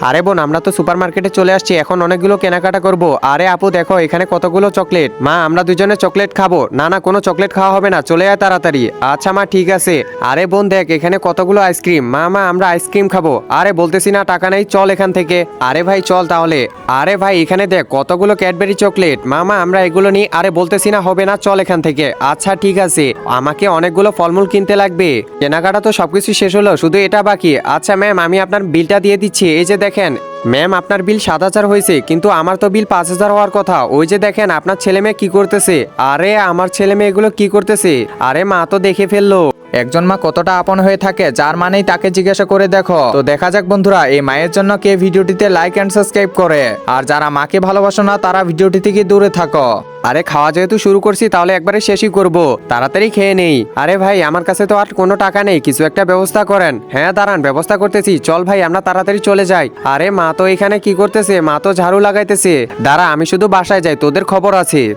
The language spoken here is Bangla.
আরে বোন, আমরা তো সুপার মার্কেটে চলে আসছি, এখন অনেকগুলো কেনাকাটা করব। আরে আপু দেখো, এখানে কতগুলো চকলেট। মা, আমরা দুজনে চকলেট খাবো। না না, কোনো চকলেট খাওয়া হবে না, চলে আয় তাড়াতাড়ি। আচ্ছা মা, ঠিক আছে। আরে বোন দেখ, এখানে কতগুলো আইসক্রিম। মা মা, আমরা আইসক্রিম খাবো। আরে বলতেছি না টাকা নেই, চল এখান থেকে। আরে ভাই চল তাহলে। আরে ভাই, এখানে দেখ কতগুলো ক্যাডবেরি চকলেট। মা মা, আমরা এগুলো নিই। আরে বলতেছি না হবে না, চল এখান থেকে। আচ্ছা ঠিক আছে, আমাকে অনেকগুলো ফলমূল কিনতে লাগবে। কেনাকাটা তো সবকিছু শেষ হলো, শুধু এটা বাকি। আচ্ছা ম্যাম, আমি আপনার বিলটা দিয়ে দিচ্ছি, এই যে দেখেন। ম্যাম, আপনার বিল 7,000 হয়েছে, কিন্তু আমার তো বিল 5,000 হওয়ার কথা। ওই যে দেখেন আপনার ছেলে মেয়ে কি করতেছে। আরে আমার ছেলে মেয়ে এগুলো কি করতেছে। আরে মা তো দেখে ফেললো। একজন মা কতটা আপন হয়ে থাকে, যার মানেই তাকে জিজ্ঞাসা করে দেখো। তো দেখা যাক বন্ধুরা, এই মায়ের জন্য কে ভিডিওটিতে লাইক এন্ড সাবস্ক্রাইব করে। আর যারা মাকে ভালোবাসো না, তারা ভিডিওটি থেকে দূরে থাকো। আরে খাওয়া যেহেতু শুরু করছি, তাহলে একবারে শেষই করব। তাড়াতাড়ি খেয়ে নেই। আরে ভাই, আমার কাছে তো আর কোনো টাকা নেই, কিছু একটা ব্যবস্থা করেন। হ্যাঁ দাঁড়ান, ব্যবস্থা করতেছি। চল ভাই, আমরা তাড়াতাড়ি চলে যাই। আরে মা তো এখানে কি করতেছে, মা তো ঝাড়ু লাগাইতেছে। দাঁড়া, আমি শুধু বাসায় যাই, তোদের খবর আছে।